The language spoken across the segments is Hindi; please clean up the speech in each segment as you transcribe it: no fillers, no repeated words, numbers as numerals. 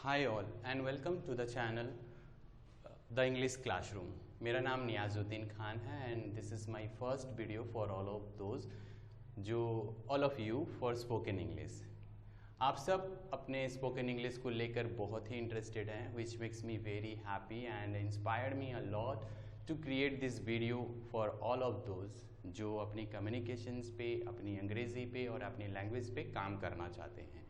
Hi all and welcome to the channel The English Classroom. मेरा नाम नियाजुद्दीन खान है and this is my first video for all of those all of you for spoken English. आप सब अपने spoken English को लेकर बहुत ही interested हैं, which makes me very happy and inspired me a lot to create this video for all of those जो अपनी communications पे, अपनी अंग्रेज़ी पे और अपनी language पे काम करना चाहते हैं।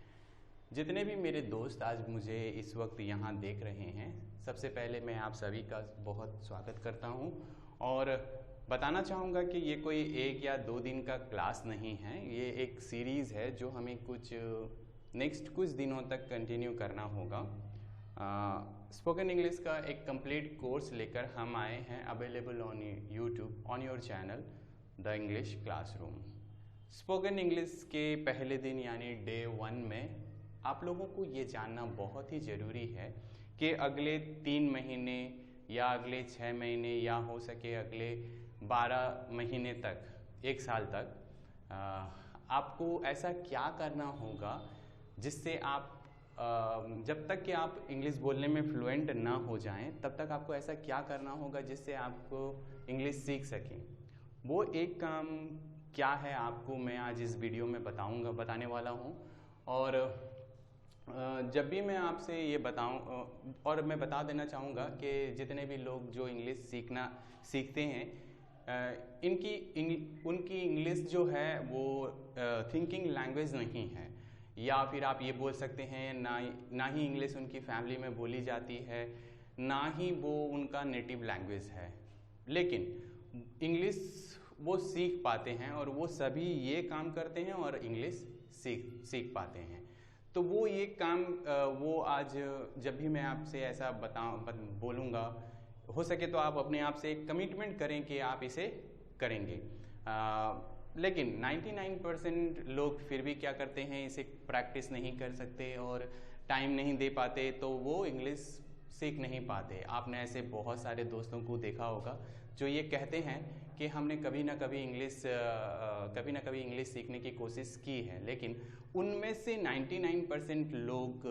जितने भी मेरे दोस्त आज मुझे इस वक्त यहाँ देख रहे हैं, सबसे पहले मैं आप सभी का बहुत स्वागत करता हूँ और बताना चाहूँगा कि ये कोई एक या दो दिन का क्लास नहीं है, ये एक सीरीज़ है जो हमें नेक्स्ट कुछ दिनों तक कंटिन्यू करना होगा। स्पोकन इंग्लिश का एक कंप्लीट कोर्स लेकर हम आए हैं, available on YouTube on your channel the English classroom. Spoken English के पहले दिन यानी डे 1 में आप लोगों को ये जानना बहुत ही ज़रूरी है कि अगले 3 महीने या अगले 6 महीने या हो सके अगले 12 महीने तक, 1 साल तक आपको ऐसा क्या करना होगा जिससे आप जब तक कि आप इंग्लिश बोलने में फ्लुएंट ना हो जाएं, तब तक आपको ऐसा क्या करना होगा जिससे आपको इंग्लिश सीख सकें। वो एक काम क्या है आपको मैं आज इस वीडियो में बताने वाला हूँ। और जब भी मैं आपसे ये बताऊं और मैं बता देना चाहूँगा कि जितने भी लोग जो इंग्लिश सीखते हैं, उनकी इंग्लिश जो है वो थिंकिंग लैंग्वेज नहीं है, या फिर आप ये बोल सकते हैं ना ही इंग्लिश उनकी फैमिली में बोली जाती है, ना ही वो उनका नेटिव लैंग्वेज है, लेकिन इंग्लिश वो सीख पाते हैं और वो सभी ये काम करते हैं और इंग्लिश सीख पाते हैं। तो वो ये काम वो आज जब भी मैं आपसे ऐसा बोलूँगा, हो सके तो आप अपने आप से एक कमिटमेंट करें कि आप इसे करेंगे। लेकिन 99% लोग फिर भी क्या करते हैं, इसे प्रैक्टिस नहीं कर सकते और टाइम नहीं दे पाते, तो वो इंग्लिश सीख नहीं पाते। आपने ऐसे बहुत सारे दोस्तों को देखा होगा जो ये कहते हैं कि हमने कभी ना कभी इंग्लिश सीखने की कोशिश की है, लेकिन उनमें से 99% लोग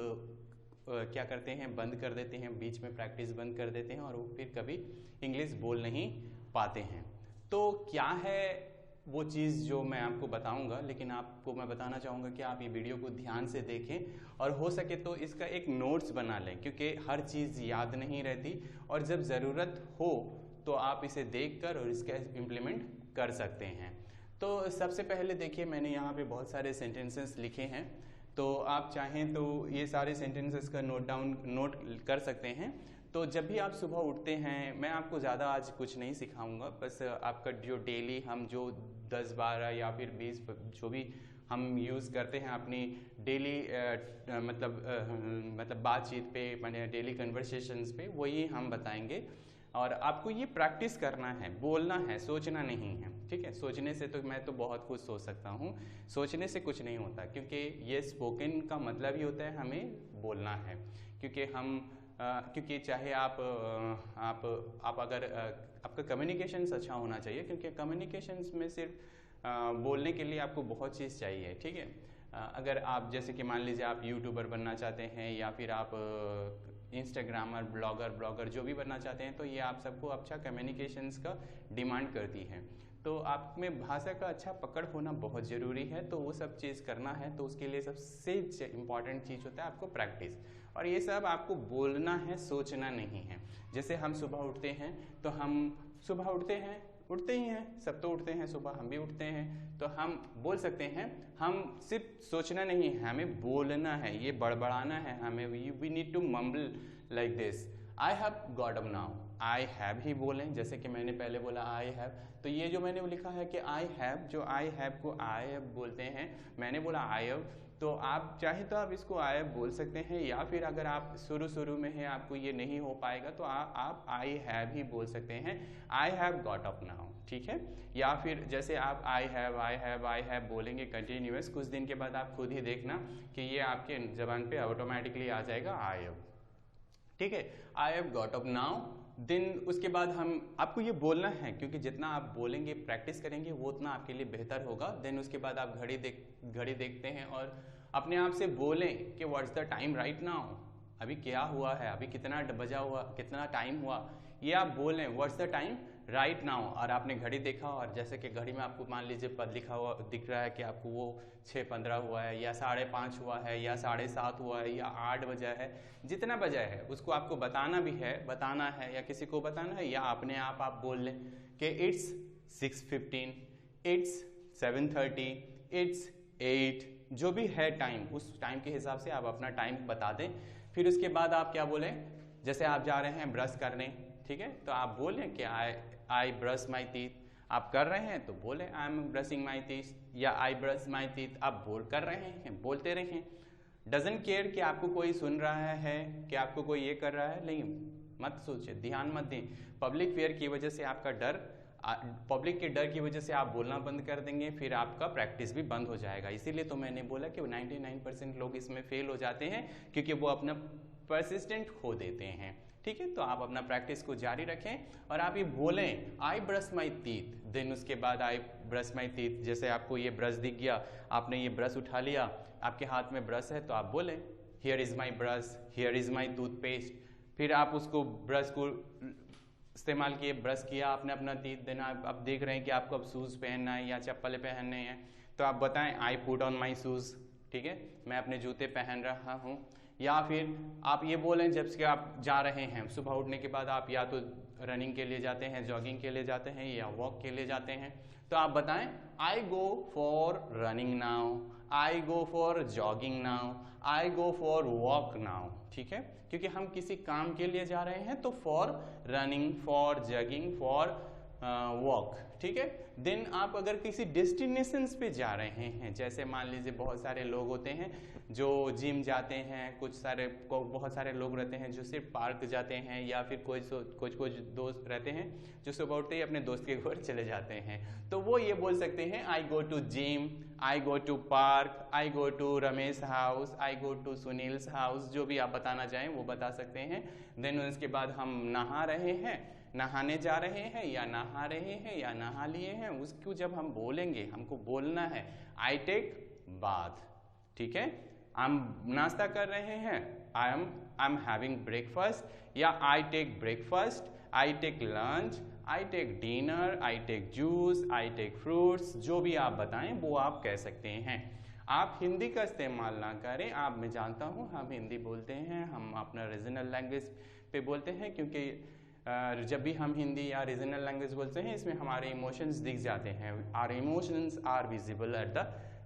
क्या करते हैं, बंद कर देते हैं, बीच में प्रैक्टिस बंद कर देते हैं और वो फिर कभी इंग्लिश बोल नहीं पाते हैं। तो क्या है वो चीज़ जो मैं आपको बताऊंगा, लेकिन आपको मैं बताना चाहूँगा कि आप ये वीडियो को ध्यान से देखें और हो सके तो इसका एक नोट्स बना लें, क्योंकि हर चीज़ याद नहीं रहती और जब ज़रूरत हो तो आप इसे देखकर और इसका इम्प्लीमेंट कर सकते हैं। तो सबसे पहले देखिए, मैंने यहाँ पे बहुत सारे सेंटेंसेस लिखे हैं, तो आप चाहें तो ये सारे सेंटेंसेस का नोट कर सकते हैं। तो जब भी आप सुबह उठते हैं, मैं आपको ज़्यादा आज कुछ नहीं सिखाऊंगा, बस आपका जो डेली हम जो 10-12 या फिर 20 जो भी हम यूज़ करते हैं अपनी डेली मतलब बातचीत पे, मैंने डेली कन्वर्सेशंस पे, वही हम बताएंगे। और आपको ये प्रैक्टिस करना है, बोलना है, सोचना नहीं है, ठीक है। सोचने से तो मैं तो बहुत कुछ सोच सकता हूँ, सोचने से कुछ नहीं होता, क्योंकि ये स्पोकन का मतलब ही होता है हमें बोलना है। क्योंकि चाहे आप अगर आपका कम्युनिकेशंस अच्छा होना चाहिए, क्योंकि कम्युनिकेशंस में सिर्फ बोलने के लिए आपको बहुत चीज़ चाहिए, ठीक है। अगर आप जैसे कि मान लीजिए आप यूट्यूबर बनना चाहते हैं या फिर आप इंस्टाग्रामर, ब्लॉगर जो भी बनना चाहते हैं, तो ये आप सबको अच्छा कम्युनिकेशंस का डिमांड करती है। तो आप में भाषा का अच्छा पकड़ होना बहुत ज़रूरी है। तो वो सब चीज़ करना है तो उसके लिए सबसे इम्पॉर्टेंट चीज़ होता है आपको प्रैक्टिस, और ये सब आपको बोलना है, सोचना नहीं है। जैसे हम सुबह उठते हैं तो हम सुबह उठते ही हैं, सब तो उठते हैं सुबह, हम भी उठते हैं, तो हम बोल सकते हैं। हम सिर्फ सोचना नहीं है, हमें बोलना है, ये बड़बड़ाना है हमें। We need to mumble like this, I have got up now. I have ही बोलें, जैसे कि मैंने पहले बोला आई हैव, तो ये जो मैंने लिखा है कि आई हैव, जो आई हैव को आई हैव बोलते हैं, मैंने बोला आई हैव, तो आप चाहे तो आप इसको आई हैव बोल सकते हैं, या फिर अगर आप शुरू में है, आपको ये नहीं हो पाएगा, तो आप आई हैव ही बोल सकते हैं, आई हैव गॉट अप नाउ, ठीक है। या फिर जैसे आप आई हैव बोलेंगे कंटिन्यूअस, कुछ दिन के बाद आप खुद ही देखना कि ये आपके जबान पे ऑटोमेटिकली आ जाएगा आई हैव, ठीक है। आई हैव गॉट अप नाउ, दिन उसके बाद आपको ये बोलना है, क्योंकि जितना आप बोलेंगे, प्रैक्टिस करेंगे, वो उतना आपके लिए बेहतर होगा। देन उसके बाद आप घड़ी देखते हैं और अपने आप से बोलें कि what's the time right now, अभी क्या हुआ है, अभी कितना बजा हुआ, कितना टाइम हुआ, ये आप बोल रहे हैं what's the time right now. और आपने घड़ी देखा और जैसे कि घड़ी में आपको मान लीजिए पद लिखा हुआ दिख रहा है कि आपको वो 6:15 हुआ है या 5:30 हुआ है या 7:30 हुआ है या 8 बजा है, जितना बजा है उसको आपको बताना भी है, बताना है या किसी को बताना है, या अपने आप बोल लें कि इट्स 6:15, इट्स 7:30, इट्स 8, जो भी है टाइम, उस टाइम के हिसाब से आप अपना टाइम बता दें। फिर उसके बाद आप क्या बोलें, जैसे आप जा रहे हैं ब्रश करने, ठीक है, तो आप बोलें कि आई ब्रश माई टीथ। आप कर रहे हैं तो बोलें I am brushing my teeth या आई ब्रश माई टीथ। आप बोल कर रहे हैं, बोलते रहें। डजंट केयर कि आपको कोई सुन रहा है, कि आपको कोई ये कर रहा है, नहीं, मत सोचिए, ध्यान मत दें। पब्लिक फेयर की वजह से आपका डर, पब्लिक के डर की वजह से आप बोलना बंद कर देंगे, फिर आपका प्रैक्टिस भी बंद हो जाएगा। इसीलिए तो मैंने बोला कि 99% लोग इसमें फेल हो जाते हैं क्योंकि वो अपना परसिस्टेंट खो देते हैं। ठीक है, तो आप अपना प्रैक्टिस को जारी रखें और आप ये बोलें I brush my teeth, then उसके बाद आई ब्रश माई टीथ। जैसे आपको ये ब्रश दिख गया, आपने ये ब्रश उठा लिया, आपके हाथ में ब्रश है, तो आप बोलें here is my brush, here is my toothpaste. फिर आप उसको ब्रश को इस्तेमाल किए, ब्रश किया आपने अपना टीथ, देना आप देख रहे हैं कि आपको अब शूज़ पहनना है या चप्पलें पहनने हैं, तो आप बताएं I put on my shoes. ठीक है, मैं अपने जूते पहन रहा हूँ। या फिर आप ये बोलें जब से आप जा रहे हैं, सुबह उठने के बाद आप या तो रनिंग के लिए जाते हैं, जॉगिंग के लिए जाते हैं या वॉक के लिए जाते हैं, तो आप बताएं I go for running now, I go for jogging now, I go for walk now. ठीक है, क्योंकि हम किसी काम के लिए जा रहे हैं तो for running, for jogging, for walk. ठीक है, देन आप अगर किसी डेस्टिनेशंस पे जा रहे हैं, जैसे मान लीजिए बहुत सारे लोग होते हैं जो जिम जाते हैं, बहुत सारे लोग रहते हैं जो सिर्फ पार्क जाते हैं, या फिर कुछ दोस्त रहते हैं जो सुबह उठते ही अपने दोस्त के घर चले जाते हैं, तो वो ये बोल सकते हैं I go to gym, I go to park, I go to Ramesh house, I go to Sunil's house, जो भी आप बताना चाहें वो बता सकते हैं। देन उसके बाद हम नहा रहे हैं, नहाने जा रहे हैं या नहा रहे हैं या नहा लिए हैं, उसको जब हम बोलेंगे, हमको बोलना है आई टेक बाथ। ठीक है, हम नाश्ता कर रहे हैं, आई एम हैविंग ब्रेकफास्ट, या I take breakfast, I take lunch, I take dinner, I take juice, I take fruits, जो भी आप बताएं वो आप कह सकते हैं। आप हिंदी का इस्तेमाल ना करें। आप, मैं जानता हूँ हम हिंदी बोलते हैं, हम अपना रीजनल लैंग्वेज पे बोलते हैं, क्योंकि जब भी हम हिंदी या रीजनल लैंग्वेज बोलते हैं इसमें हमारे इमोशंस दिख जाते हैं। Our emotions are visible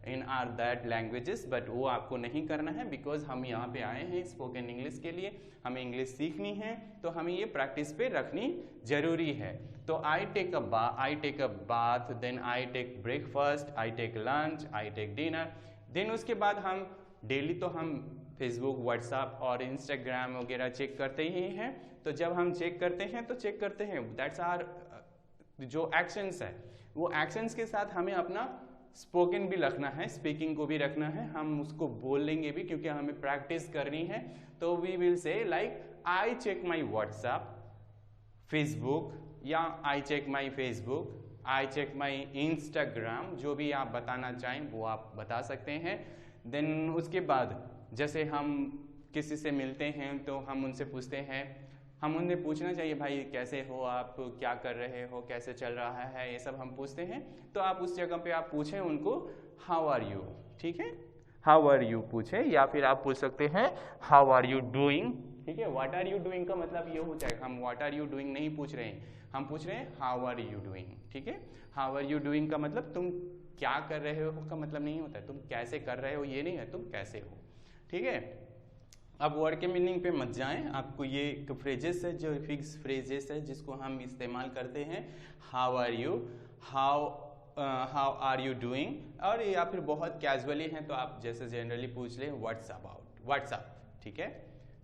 in our that languages, but वो आपको नहीं करना है, बिकॉज हम यहाँ पे आए हैं स्पोकन इंग्लिश के लिए, हमें इंग्लिश सीखनी है, तो हमें ये प्रैक्टिस पे रखनी जरूरी है। तो I take a bath, then I take breakfast, I take lunch, I take dinner. Then उसके बाद हम डेली तो हम फेसबुक, व्हाट्सएप और इंस्टाग्राम वगैरह चेक करते ही हैं, तो जब हम चेक करते हैं तो चेक करते हैं, दैट्स आर जो एक्शंस है, वो एक्शंस के साथ हमें अपना स्पोकन भी रखना है, स्पीकिंग को भी रखना है, हम उसको बोलेंगे भी क्योंकि हमें प्रैक्टिस करनी है। तो we will say like I check my WhatsApp, Facebook, या I check my Facebook, I check my Instagram, जो भी आप बताना चाहें वो आप बता सकते हैं। देन उसके बाद जैसे हम किसी से मिलते हैं तो हम उनसे पूछते हैं, हम उन्हें पूछना चाहिए भाई कैसे हो आप, क्या कर रहे हो, कैसे चल रहा है, ये सब हम पूछते हैं। तो आप उस जगह पे आप पूछें उनको हाउ आर यू। ठीक है, हाउ आर यू पूछे, या फिर आप पूछ सकते हैं हाउ आर यू डूइंग। ठीक है, व्हाट आर यू डूइंग का मतलब ये हो जाएगा, हम व्हाट आर यू डूइंग नहीं पूछ रहे हैं, हम पूछ रहे हैं हाउ आर यू डूइंग। ठीक है, हाउ आर यू डूइंग का मतलब तुम क्या कर रहे हो का मतलब नहीं होता है, तुम कैसे कर रहे हो ये नहीं है, तुम कैसे हो। ठीक है, अब वर्ड के मीनिंग पे मत जाएं, आपको ये एक फ्रेजेस है जो फिक्स फ्रेजेस है जिसको हम इस्तेमाल करते हैं, how are you, how are you doing, और या फिर बहुत कैजुअली हैं तो आप जैसे जनरली पूछ लें व्हाट्स अबाउट, व्हाट्सअप। ठीक है,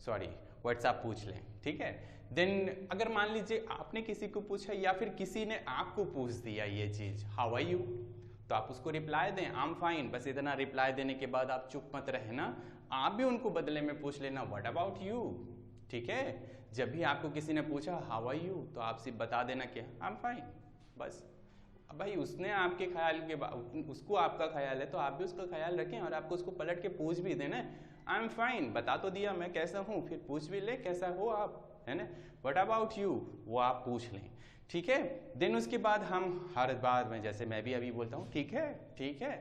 सॉरी व्हाट्सअप पूछ लें। ठीक है, देन अगर मान लीजिए आपने किसी को पूछा या फिर किसी ने आपको पूछ दिया ये चीज हाउ आर यू, तो आप उसको रिप्लाई दें आई एम फाइन, बस इतना रिप्लाई देने के बाद आप चुप मत रहना, आप भी उनको बदले में पूछ लेना व्हाट अबाउट यू। ठीक है, जब भी आपको किसी ने पूछा हाउ आर यू तो आप सिर्फ बता देना कि आई एम फाइन, बस अब भाई उसने आपके ख्याल के उसको आपका ख्याल है तो आप भी उसका ख्याल रखें, और आपको उसको पलट के पूछ भी देना, आई एम फाइन, बता तो दिया मैं कैसा हूँ, फिर पूछ भी ले कैसा हो आप, है ना, व्हाट अबाउट यू, वो आप पूछ लें, ठीक है। देन उसके बाद हम हर बार में, जैसे मैं भी अभी बोलता हूँ ठीक है,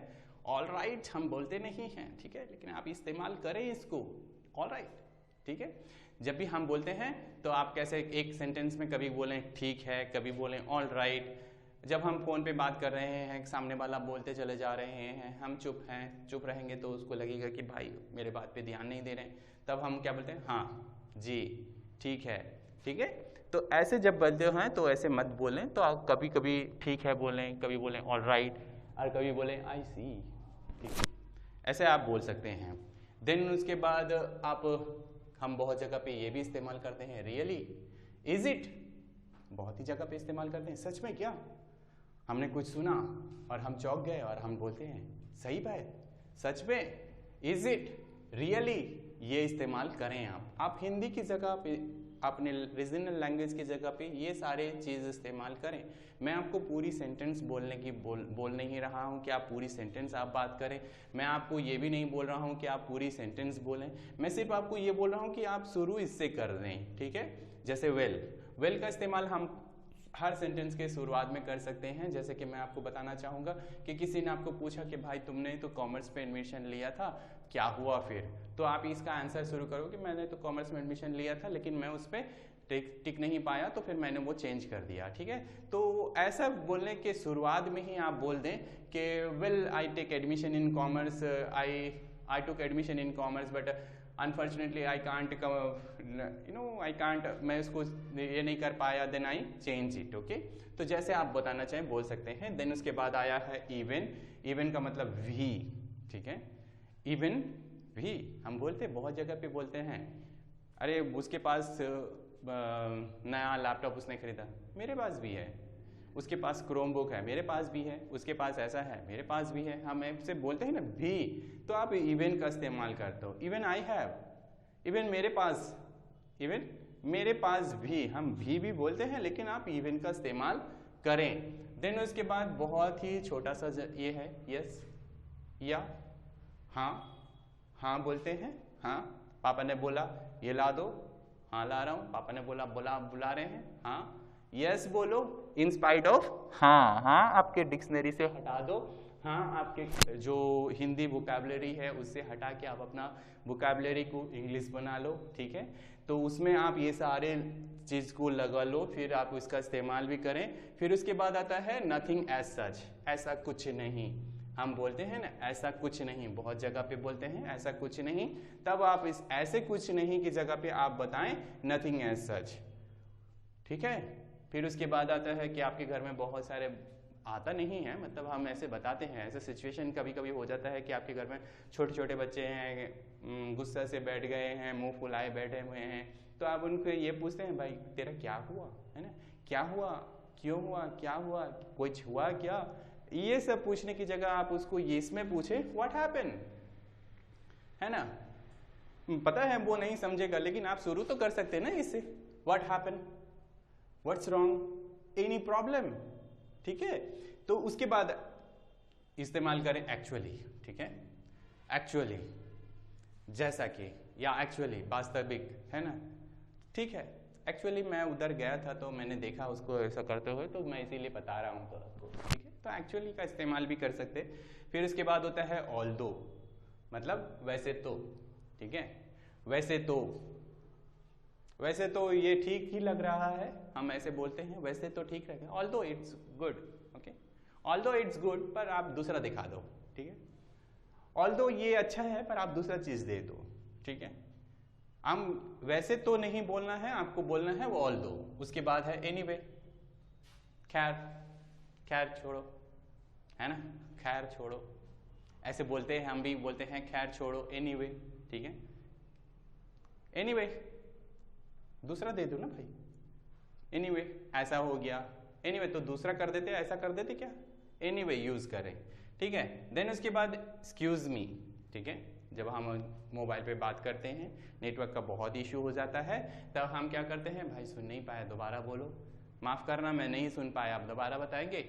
ऑल राइट हम बोलते नहीं हैं, ठीक है, लेकिन आप इस्तेमाल करें इसको, ऑल राइट, ठीक है। जब भी हम बोलते हैं तो आप कैसे एक सेंटेंस में कभी बोलें ठीक है, कभी बोलें ऑल राइट। जब हम फ़ोन पे बात कर रहे हैं, सामने वाला बोलते चले जा रहे हैं, हम चुप हैं, चुप रहेंगे तो उसको लगेगा कि भाई मेरे बात पे ध्यान नहीं दे रहे हैं, तब हम क्या बोलते हैं, हाँ जी ठीक है, ठीक है। तो ऐसे जब बोलते हैं तो ऐसे मत बोलें, तो आप कभी कभी ठीक है बोलें, कभी बोलें ऑल राइट, और कभी बोलें आई सी, ठीक है, ऐसे आप बोल सकते हैं। देन उसके बाद आप, हम बहुत जगह पे ये भी इस्तेमाल करते हैं, रियली, इज इट, बहुत ही जगह पे इस्तेमाल करते हैं, सच में क्या, हमने कुछ सुना और हम चौंक गए और हम बोलते हैं सही बात, सच में, इज इट, रियली, ये इस्तेमाल करें आप हिंदी की जगह पे, अपने रीजनल लैंग्वेज की जगह पे ये सारे चीज़ इस्तेमाल करें। मैं आपको पूरी सेंटेंस बोलने की बोल नहीं रहा हूँ कि आप पूरी सेंटेंस आप बात करें, मैं आपको ये भी नहीं बोल रहा हूँ कि आप पूरी सेंटेंस बोलें, मैं सिर्फ आपको ये बोल रहा हूँ कि आप शुरू इससे कर दें, ठीक है। जैसे वेल का इस्तेमाल हम हर सेंटेंस के शुरुआत में कर सकते हैं। जैसे कि मैं आपको बताना चाहूँगा कि किसी ने आपको पूछा कि भाई तुमने तो कॉमर्स पे एडमिशन लिया था, क्या हुआ फिर, तो आप इसका आंसर शुरू करो कि मैंने तो कॉमर्स में एडमिशन लिया था लेकिन मैं उस पर टिक नहीं पाया तो फिर मैंने वो चेंज कर दिया, ठीक है। तो ऐसा बोलने के शुरुआत में ही आप बोल दें कि well I take admission in commerce, I took admission in commerce but unfortunately I can't, I can't, मैं उसको ये नहीं कर पाया, then I change it, okay. तो जैसे आप बताना चाहें बोल सकते हैं। देन उसके बाद आया है इवन का मतलब भी, ठीक है, इवन भी हम बोलते बहुत जगह पे बोलते हैं, अरे उसके पास नया लैपटॉप उसने खरीदा, मेरे पास भी है, उसके पास क्रोमबुक है, मेरे पास भी है, उसके पास ऐसा है, मेरे पास भी है, हम ऐसे बोलते हैं ना भी, तो आप इवन का इस्तेमाल करते हो, इवन आई हैव, इवन मेरे पास भी, हम भी बोलते हैं लेकिन आप इवन का इस्तेमाल करें। देन उसके बाद बहुत ही छोटा सा ये है यस या हाँ बोलते हैं, हाँ पापा ने बोला ये ला दो, हाँ ला रहा हूँ, पापा ने बोला बुला रहे हैं, हाँ यस बोलो इन स्पाइट ऑफ हाँ आपके डिक्शनरी से हटा दो, हाँ आपके जो हिंदी वोकैबुलरी है उससे हटा के आप अपना वोकैबुलरी को इंग्लिश बना लो, ठीक है। तो उसमें आप ये सारे चीज़ को लगा लो, फिर आप इसका इस्तेमाल भी करें। फिर उसके बाद आता है नथिंग एज सच, ऐसा कुछ नहीं, हम बोलते हैं ना ऐसा कुछ नहीं, बहुत जगह पे बोलते हैं ऐसा कुछ नहीं, तब आप इस ऐसे कुछ नहीं की जगह पे आप बताएं नथिंग एज सच, ठीक है। फिर उसके बाद आता है कि आपके घर में बहुत सारे, आता नहीं है मतलब हम ऐसे बताते हैं, ऐसे सिचुएशन कभी कभी हो जाता है कि आपके घर में छोटे छोटे बच्चे हैं, गुस्सा से बैठ गए हैं, मुंह फुलाए बैठे हुए हैं, तो आप उनको ये पूछते हैं भाई तेरा क्या हुआ, है ना, क्या हुआ, क्यों हुआ, क्या हुआ, कुछ हुआ क्या, ये सब पूछने की जगह आप उसको ये इसमें पूछे व्हाट हैपन, है ना। पता है वो नहीं समझेगा लेकिन आप शुरू तो कर सकते हैं ना इससे, what happen, what's wrong, any problem, ठीक है। तो उसके बाद इस्तेमाल करें एक्चुअली, ठीक है, एक्चुअली, जैसा कि, या एक्चुअली वास्तविक, है ना, ठीक है। एक्चुअली मैं उधर गया था तो मैंने देखा उसको ऐसा करते हुए, तो मैं इसीलिए बता रहा हूँ तो आपको, ठीक है। तो एक्चुअली का इस्तेमाल भी कर सकते। फिर उसके बाद होता है ऑल्दो, मतलब वैसे तो, ठीक है, वैसे तो ये ठीक ही लग रहा है, हम ऐसे बोलते हैं वैसे तो ठीक रहेगा, although it's good, okay, although it's good, पर आप दूसरा दिखा दो, ठीक है, ऑल्दो ये अच्छा है पर आप दूसरा चीज दे दो, ठीक है। हम वैसे तो नहीं बोलना है, आपको बोलना है वो ऑल्दो। उसके बाद है एनीवे, खैर छोड़ो, है ना, खैर छोड़ो, ऐसे बोलते हैं, हम भी बोलते हैं खैर छोड़ो, एनीवे, ठीक है, एनीवे दूसरा दे दो ना भाई, एनीवे ऐसा हो गया, एनीवे तो दूसरा कर देते, ऐसा कर देते क्या, एनीवे यूज करें, ठीक है। देन उसके बाद एक्सक्यूज मी, ठीक है, जब हम मोबाइल पे बात करते हैं, नेटवर्क का बहुत इशू हो जाता है, तब हम क्या करते हैं, भाई सुन नहीं पाया, दोबारा बोलो, माफ करना मैं नहीं सुन पाया, आप दोबारा बताएंगे,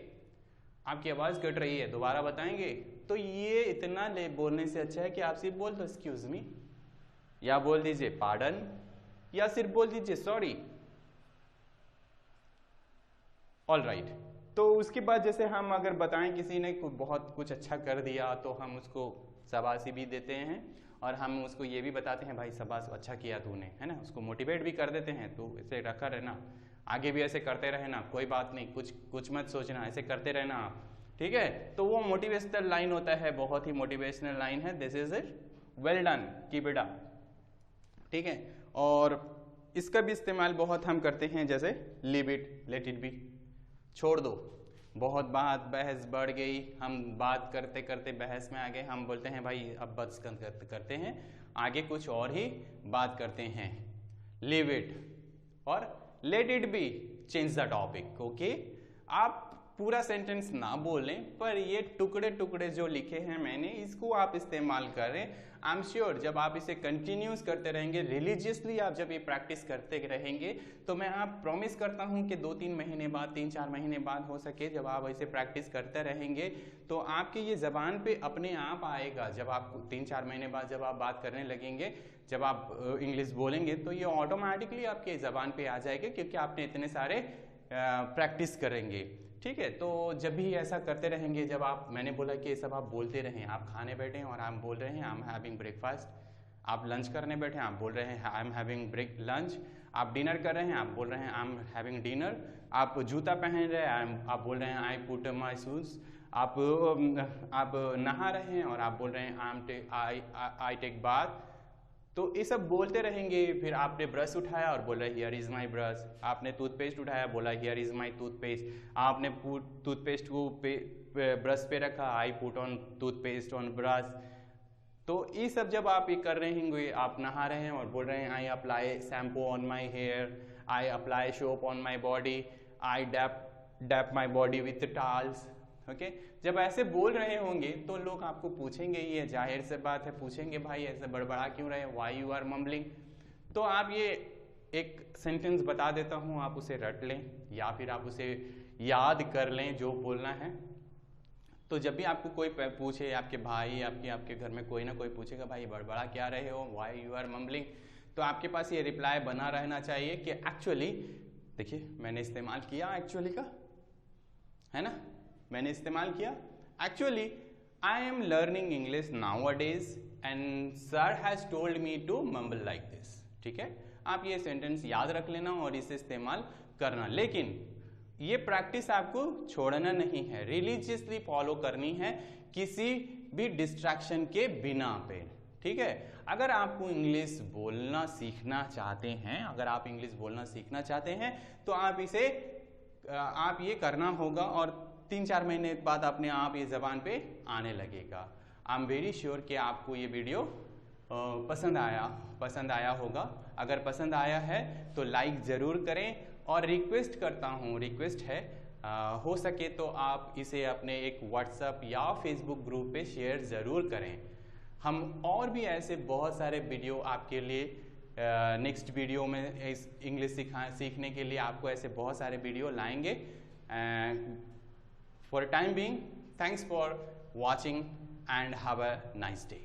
आपकी आवाज़ कट रही है, दोबारा बताएंगे? तो ये इतना ले बोलने से अच्छा है कि आप सिर्फ बोल दो एक्सक्यूज मी, या बोल दीजिए पार्डन, या सिर्फ बोल दीजिए सॉरी। All right. तो उसके बाद जैसे हम अगर बताएं किसी ने बहुत कुछ अच्छा कर दिया तो हम उसको शाबाशी भी देते हैं, और हम उसको ये भी बताते हैं भाई शाबाश अच्छा किया तूने, है ना, उसको मोटिवेट भी कर देते हैं। तो इसे रखा रहना, आगे भी ऐसे करते रहना, कोई बात नहीं, कुछ मत सोचना, ऐसे करते रहना आप, ठीक है। तो वो मोटिवेशनल लाइन होता है, बहुत ही मोटिवेशनल लाइन है, this is it, well done, keep it up, ठीक है। और इसका भी इस्तेमाल बहुत हम करते हैं, जैसे leave it, let it be, छोड़ दो, बहुत बात बहस बढ़ गई, हम बात करते करते बहस में आ गए, हम बोलते हैं भाई अब बस करते हैं, आगे कुछ और ही बात करते हैं, लीव इट और let it be, change the topic, okay. आप पूरा सेंटेंस ना बोलें, पर ये टुकड़े टुकड़े जो लिखे हैं मैंने, इसको आप इस्तेमाल करें। आई एम श्योर जब आप इसे कंटिन्यूस करते रहेंगे, रिलीजियसली आप जब ये प्रैक्टिस करते रहेंगे, तो मैं आप प्रॉमिस करता हूँ कि 2-3 महीने बाद, 3-4 महीने बाद हो सके, जब आप ऐसे प्रैक्टिस करते रहेंगे तो आपके ये ज़बान पे अपने आप आएगा। जब आप 3-4 महीने बाद जब आप बात करने लगेंगे, जब आप इंग्लिश बोलेंगे, तो ये ऑटोमेटिकली आपके ज़बान पे आ जाएगा, क्योंकि आपने इतने सारे प्रैक्टिस करेंगे, ठीक है। तो जब भी ऐसा करते रहेंगे, जब आप, मैंने बोला कि ये सब आप बोलते रहें, आप खाने बैठे हैं और आप बोल रहे हैं आई एम हैविंग ब्रेकफास्ट, आप लंच करने बैठे हैं आप बोल रहे हैं I am having break lunch, आप डिनर कर रहे हैं आप बोल रहे हैं आई एम हैविंग डिनर, आप जूता पहन रहे हैं आप बोल रहे हैं आई पुट माई शूज, आप नहा रहे हैं और आप बोल रहे हैं आई टेक बाथ। तो ये सब बोलते रहेंगे। फिर आपने ब्रश उठाया और बोला हियर इज माई ब्रश, आपने टूथपेस्ट उठाया बोला हियर इज माई टूथपेस्ट, आपने टूथपेस्ट को ब्रश पे रखा I put on toothpaste on brush. तो ये सब जब आप ये कर रहे होंगे, आप नहा रहे हैं और बोल रहे हैं I apply shampoo on my hair, I apply soap on my body, I dab my body with towels, okay. जब ऐसे बोल रहे होंगे तो लोग आपको पूछेंगे, ये जाहिर से बात है, पूछेंगे भाई ऐसे बड़बड़ा क्यों रहे, व्हाई यू आर मम्बलिंग। तो आप ये एक सेंटेंस बता देता हूँ, आप उसे रट लें या फिर आप उसे याद कर लें जो बोलना है। तो जब भी आपको कोई पूछे, आपके भाई, आपके घर में कोई ना कोई पूछेगा भाई बड़बड़ा क्या रहे हो, व्हाई यू आर मम्बलिंग, तो आपके पास ये रिप्लाई बना रहना चाहिए कि एक्चुअली, देखिए मैंने इस्तेमाल किया एक्चुअली का, है ना, मैंने इस्तेमाल किया actually I am learning English nowadays and sir has told me to mumble like this, ठीक है। आप ये सेंटेंस याद रख लेना और इसे इस्तेमाल करना, लेकिन ये प्रैक्टिस आपको छोड़ना नहीं है, रिलीजियसली फॉलो करनी है, किसी भी डिस्ट्रैक्शन के बिना पे, ठीक है। अगर आपको इंग्लिश बोलना सीखना चाहते हैं, अगर आप इंग्लिश बोलना सीखना चाहते हैं, तो आप ये करना होगा और 3-4 महीने बाद अपने आप ये जबान पे आने लगेगा। आई एम वेरी श्योर कि आपको ये वीडियो पसंद आया होगा। अगर पसंद आया है तो लाइक ज़रूर करें, और रिक्वेस्ट करता हूँ, रिक्वेस्ट है हो सके तो आप इसे अपने एक व्हाट्सएप या फेसबुक ग्रुप पे शेयर ज़रूर करें। हम और भी ऐसे बहुत सारे वीडियो आपके लिए नेक्स्ट वीडियो में इस इंग्लिश सीखने के लिए आपको ऐसे बहुत सारे वीडियो लाएंगे। For time being, thanks for watching and have a nice day.